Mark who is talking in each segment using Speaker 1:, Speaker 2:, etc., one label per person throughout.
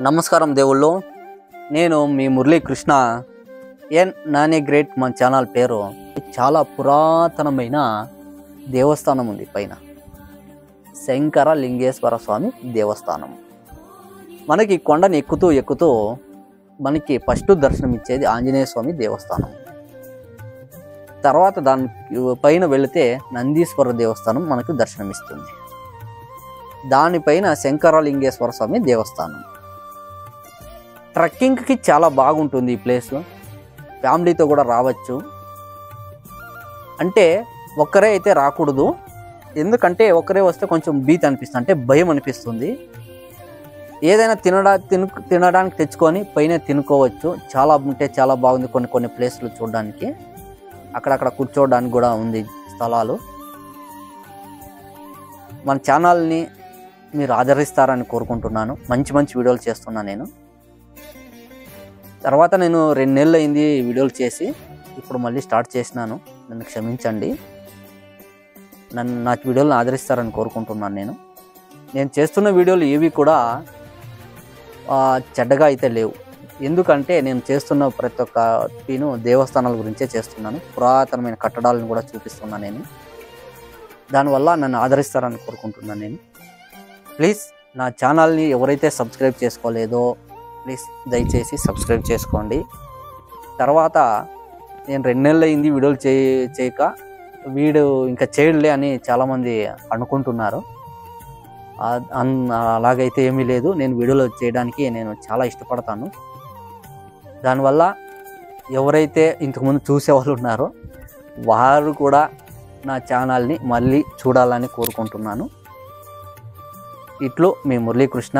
Speaker 1: నమస్కారం దేవుళ్ళు. నేను మీ మురళీ కృష్ణ. ఎన్ నాని గ్రేట్ మన ఛానల్ పేరు. చాలా పురాతనమైన దేవస్థానం ఉంది పైన, శంకర లింగేశ్వర స్వామి దేవస్థానం. మనకి కొండని ఎక్కుతూ మనకి ఫస్ట్ దర్శనం ఇచ్చేది ఆంజనేయ స్వామి దేవస్థానం. తర్వాత దాని పైన వెళితే నందీశ్వర దేవస్థానం మనకు దర్శనమిస్తుంది. దానిపైన శంకరలింగేశ్వర స్వామి దేవస్థానం. ట్రెక్కింగ్కి చాలా బాగుంటుంది ఈ ప్లేస్. ఫ్యామిలీతో కూడా రావచ్చు. అంటే ఒక్కరే అయితే రాకూడదు, ఎందుకంటే ఒక్కరే వస్తే కొంచెం భీతి అనిపిస్తుంది, అంటే భయం అనిపిస్తుంది. ఏదైనా తినడానికి తెచ్చుకొని పైన తినుకోవచ్చు. చాలా ఉంటే చాలా బాగుంది. కొన్ని ప్లేస్లు చూడడానికి, అక్కడక్కడ కూర్చోవడానికి కూడా ఉంది స్థలాలు. మన ఛానల్ని మీరు ఆదరిస్తారని కోరుకుంటున్నాను. మంచి వీడియోలు చేస్తున్నాను నేను. తర్వాత నేను 2 నెలలు అయింది వీడియోలు చేసి, ఇప్పుడు మళ్ళీ స్టార్ట్ చేసినాను. నన్ను క్షమించండి. నా వీడియోలను ఆదరిస్తారని కోరుకుంటున్నాను. నేను చేస్తున్న వీడియోలు ఏవి కూడా చెడ్డగా అయితే లేవు. ఎందుకంటే నేను చేస్తున్న ప్రతి ఒక్క దేవస్థానాల గురించే చేస్తున్నాను. పురాతనమైన కట్టడాలను కూడా చూపిస్తున్నాను నేను. దానివల్ల నన్ను ఆదరిస్తారని కోరుకుంటున్నాను నేను. ప్లీజ్ నా ఛానల్ని ఎవరైతే సబ్స్క్రైబ్ చేసుకోలేదో ప్లీజ్ దయచేసి సబ్స్క్రైబ్ చేసుకోండి. తర్వాత నేను 2 నెలలు అయింది వీడియోలు చేయక, ఇంకా చేయలే అని చాలామంది అనుకుంటున్నారు. అలాగైతే ఏమీ లేదు. నేను వీడియోలు చేయడానికి నేను చాలా ఇష్టపడతాను. దానివల్ల ఎవరైతే ఇంతకుముందు చూసేవాళ్ళు ఉన్నారో వారు కూడా నా ఛానల్ని మళ్ళీ చూడాలని కోరుకుంటున్నాను. ఇట్లు మీ మురళీకృష్ణ.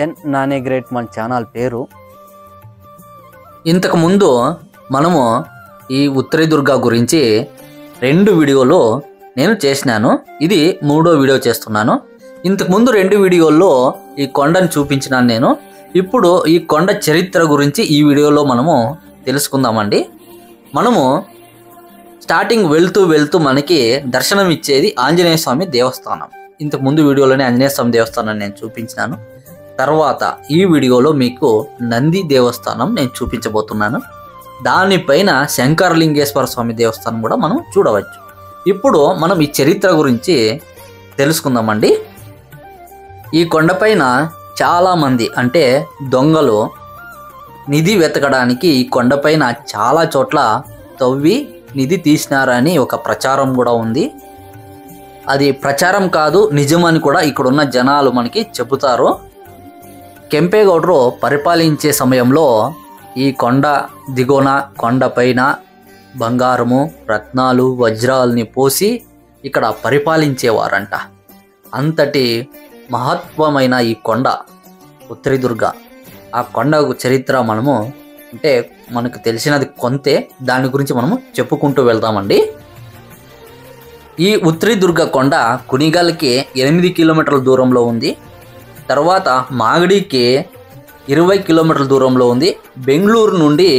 Speaker 1: ఎన్ నాని గ్రేట్ మన ఛానల్ పేరు. ఇంతకుముందు మనము ఈ ఉత్తరదుర్గ గురించి 2 వీడియోలు నేను చేసినాను. ఇది 3వ వీడియో చేస్తున్నాను. ఇంతకుముందు 2 వీడియోల్లో ఈ కొండను చూపించినాను నేను. ఇప్పుడు ఈ కొండ చరిత్ర గురించి ఈ వీడియోలో మనము తెలుసుకుందామండి. మనము స్టార్టింగ్ వెళ్తూ మనకి దర్శనం ఇచ్చేది ఆంజనేయ స్వామి దేవస్థానం. ఇంతకుముందు వీడియోలోనే ఆంజనేయ స్వామి దేవస్థానాన్ని నేను చూపించినాను. తర్వాత ఈ వీడియోలో మీకు నంది దేవస్థానం నేను చూపించబోతున్నాను. దానిపైన శంకరలింగేశ్వర స్వామి దేవస్థానం కూడా మనం చూడవచ్చు. ఇప్పుడు మనం ఈ చరిత్ర గురించి తెలుసుకుందామండి. ఈ కొండపైన చాలామంది అంటే దొంగలు నిధి వెతకడానికి ఈ కొండపైన చాలా చోట్ల తవ్వి నిధి తీసినారని ఒక ప్రచారం కూడా ఉంది. అది ప్రచారం కాదు, నిజమని కూడా ఇక్కడున్న జనాలు మనకి చెబుతారు. కెంపేగౌడరు పరిపాలించే సమయంలో ఈ కొండ దిగువన కొండపైన బంగారము, రత్నాలు, వజ్రాలని పోసి ఇక్కడ పరిపాలించేవారంట. అంతటి మహత్వమైన ఈ కొండ ఉత్తరదుర్గ. ఆ కొండ చరిత్ర మనకు తెలిసినది కొంతే, దాని గురించి మనము చెప్పుకుంటూ వెళ్దామండి. ఈ ఉత్తరదుర్గ కొండ కునిగల్కి 8 కిలోమీటర్ల దూరంలో ఉంది. తర్వాత మాగడికి 20 కిలోమీటర్ల దూరంలో ఉంది. బెంగళూరు నుండి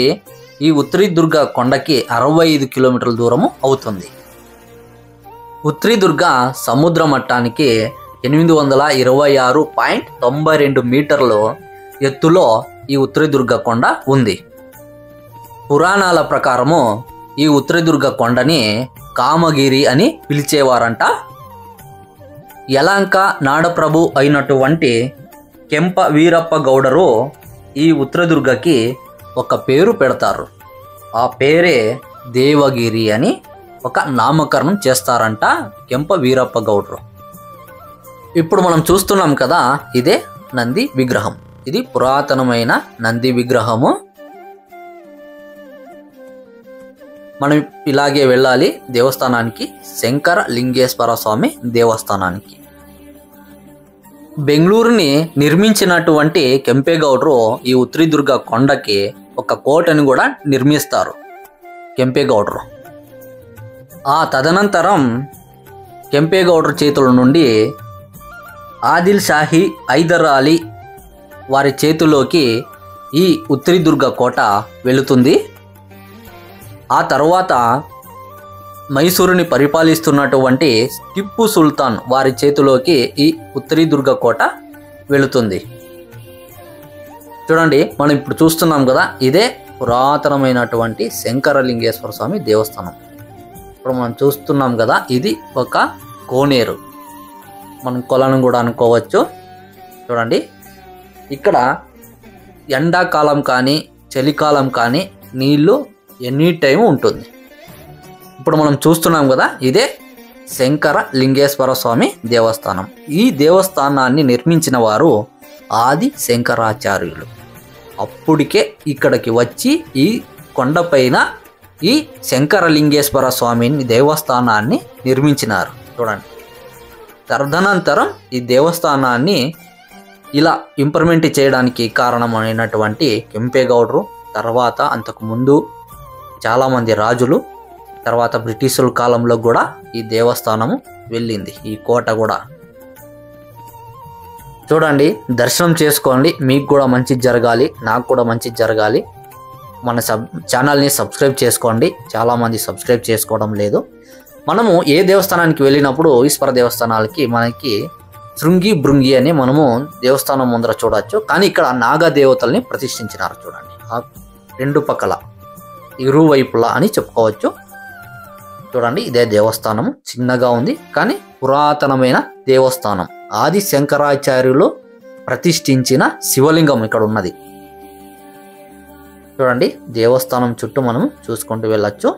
Speaker 1: ఈ ఉత్తరదుర్గ కొండకి 65 కిలోమీటర్ల దూరము అవుతుంది. ఉత్తరదుర్గ సముద్ర మట్టానికి 826.92 మీటర్లు ఎత్తులో ఈ ఉత్తరదుర్గ కొండ ఉంది. పురాణాల ప్రకారము ఈ ఉత్తరదుర్గ కొండని కామగిరి అని పిలిచేవారంట. యలంక నాడప్రభు అయినటువంటి కెంప వీరప్ప గౌడరు ఈ ఉత్తరదుర్గకి ఒక పేరు పెడతారు. ఆ పేరే దేవగిరి అని ఒక నామకరణం చేస్తారంట కెంప వీరప్ప గౌడరు. ఇప్పుడు మనం చూస్తున్నాం కదా, ఇదే నంది విగ్రహం. ఇది పురాతనమైన నంది విగ్రహము. మనం ఇలాగే వెళ్ళాలి దేవస్థానానికి, శంకర లింగేశ్వర స్వామి దేవస్థానానికి. బెంగళూరుని నిర్మించినటువంటి కెంపేగౌడరు ఈ ఉత్తరదుర్గ కొండకి ఒక కోటని కూడా నిర్మిస్తారు కెంపేగౌడరు. ఆ తదనంతరం కెంపేగౌడరు చేతుల నుండి ఆదిల్ షాహీ హైదర్ అలీ వారి చేతిలోకి ఈ ఉత్తరదుర్గ కోట వెళుతుంది. ఆ తర్వాత మైసూరుని పరిపాలిస్తున్నటువంటి టిప్పు సుల్తాన్ వారి చేతిలోకి ఈ ఉత్తరదుర్గ కోట వెళుతుంది. చూడండి, మనం ఇప్పుడు చూస్తున్నాం కదా, ఇదే పురాతనమైనటువంటి శంకరలింగేశ్వర స్వామి దేవస్థానం. ఇప్పుడు మనం చూస్తున్నాం కదా, ఇది ఒక కోనేరు, మనం కొలను కూడా అనుకోవచ్చు. చూడండి, ఇక్కడ ఎండాకాలం కానీ చలికాలం కానీ నీళ్లు ఎనీ టైం ఉంటుంది. ఇప్పుడు మనం చూస్తున్నాం కదా, ఇదే శంకర లింగేశ్వర స్వామి దేవస్థానం. ఈ దేవస్థానాన్ని నిర్మించిన వారు ఆది శంకరాచార్యులు. అప్పటికే ఇక్కడికి వచ్చి ఈ కొండపైన ఈ శంకరలింగేశ్వర స్వామిని దేవస్థానాన్ని నిర్మించినారు. చూడండి, తదనంతరం ఈ దేవస్థానాన్ని ఇలా ఇంప్రూవ్మెంట్ చేయడానికి కారణమైనటువంటి కెంపేగౌడరు, తర్వాత అంతకుముందు చాలామంది రాజులు, తర్వాత బ్రిటిషుల కాలంలో కూడా ఈ దేవస్థానము వెళ్ళింది, ఈ కోట కూడా. చూడండి, దర్శనం చేసుకోండి, మీకు కూడా మంచి జరగాలి, నాకు కూడా మంచి జరగాలి. మన ఛానల్ని సబ్స్క్రైబ్ చేసుకోండి, చాలామంది సబ్స్క్రైబ్ చేసుకోవడం లేదు. మనము ఏ దేవస్థానానికి వెళ్ళినప్పుడు ఈశ్వర దేవస్థానాలకి మనకి శృంగి భృంగి అని మనము దేవస్థానం ముందర చూడవచ్చు. కానీ ఇక్కడ నాగదేవతల్ని ప్రతిష్ఠించినారు. చూడండి, ఆ రెండు పక్కల ఇరువైపులా అని చెప్పుకోవచ్చు. చూడండి, ఇదే దేవస్థానము, చిన్నగా ఉంది కానీ పురాతనమైన దేవస్థానం. ఆది శంకరాచార్యులు ప్రతిష్ఠించిన శివలింగం ఇక్కడ ఉన్నది. చూడండి, దేవస్థానం చుట్టూ మనం చూసుకుంటూ వెళ్ళొచ్చు.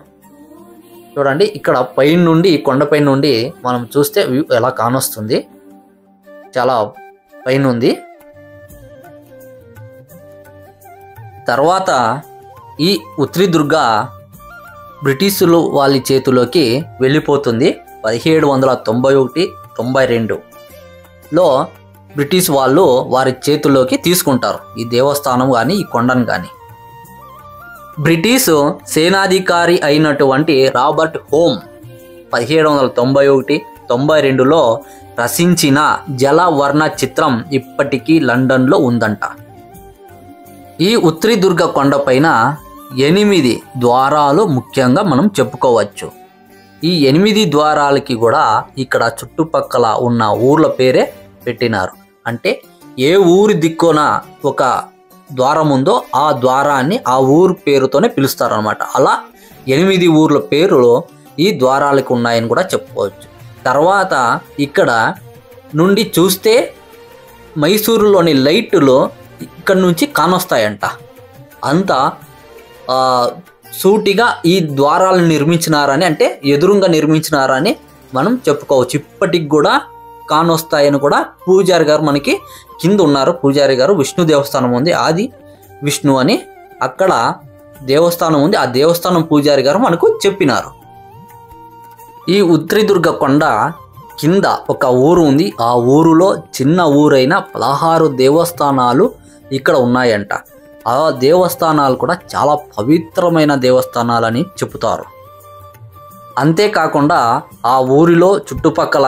Speaker 1: చూడండి, ఇక్కడ పైన నుండి, కొండపై నుండి మనం చూస్తే వ్యూ ఎలా కానొస్తుంది, చాలా పైన ఉంది. తర్వాత ఈ ఉత్రిదుర్గ బ్రిటిషులు వాళ్ళ చేతిలోకి వెళ్ళిపోతుంది. 1791-92లో బ్రిటిష్ వాళ్ళు వారి చేతుల్లోకి తీసుకుంటారు ఈ దేవస్థానం కానీ ఈ కొండను కానీ. బ్రిటిష్ సేనాధికారి అయినటువంటి రాబర్ట్ హోమ్ 1791-92లో రచించిన జలవర్ణ చిత్రం ఇప్పటికీ లండన్లో ఉందంట. ఈ ఉత్రిదుర్గ కొండపైన 8 ద్వారాలు ముఖ్యంగా మనం చెప్పుకోవచ్చు. ఈ 8 ద్వారాలకి కూడా ఇక్కడ చుట్టుపక్కల ఉన్న ఊర్ల పేరే పెట్టినారు. అంటే ఏ ఊరి దిక్కున ఒక ద్వారం ఉందో ఆ ద్వారాన్ని ఆ ఊరు పేరుతోనే పిలుస్తారు అన్నమాట. అలా 8 ఊర్ల పేర్లు ఈ ద్వారాలకు ఉన్నాయని కూడా చెప్పుకోవచ్చు. తర్వాత ఇక్కడ నుండి చూస్తే మైసూరులోని లైట్లు ఇక్కడ నుంచి కానొస్తాయంట. అంతా సూటిగా ఈ ద్వారాలను నిర్మించినారని, అంటే ఎదురుగా నిర్మించినారని మనం చెప్పుకోవచ్చు. ఇప్పటికి కూడా కానొస్తాయని కూడా పూజారి గారు మనకి కింద ఉన్నారు. పూజారి గారు విష్ణు దేవస్థానం ఉంది, ఆది విష్ణు అని అక్కడ దేవస్థానం ఉంది. ఆ దేవస్థానం పూజారి గారు మనకు చెప్పినారు. ఈ ఉత్రిదుర్గ కొండ కింద ఒక ఊరు ఉంది. ఆ ఊరులో చిన్న ఊరైన 16 దేవస్థానాలు ఇక్కడ ఉన్నాయంట. ఆ దేవస్థానాలు కూడా చాలా పవిత్రమైన దేవస్థానాలని చెబుతారు. అంతేకాకుండా ఆ ఊరిలో చుట్టుపక్కల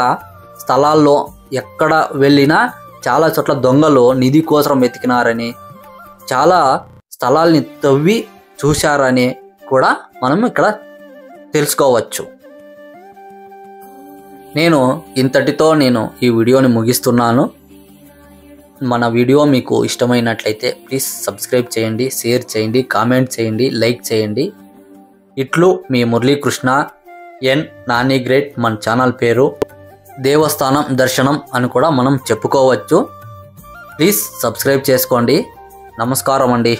Speaker 1: స్థలాల్లో ఎక్కడ వెళ్ళినా చాలా చోట్ల దొంగలు నిధి కోసం వెతికినారని, చాలా స్థలాల్ని తవ్వి చూశారని కూడా మనం ఇక్కడ తెలుసుకోవచ్చు. ఇంతటితో నేను ఈ వీడియోని ముగిస్తున్నాను. మన వీడియో మీకు ఇష్టమైనట్లయితే ప్లీజ్ సబ్స్క్రైబ్ చేయండి, షేర్ చేయండి, కామెంట్ చేయండి, లైక్ చేయండి. ఇట్లు మీ మురళీకృష్ణ ఎన్ నాని గ్రేట్. మన ఛానల్ పేరు దేవస్థానం దర్శనం అని కూడా మనం చెప్పుకోవచ్చు. ప్లీజ్ సబ్స్క్రైబ్ చేసుకోండి. నమస్కారం అండి.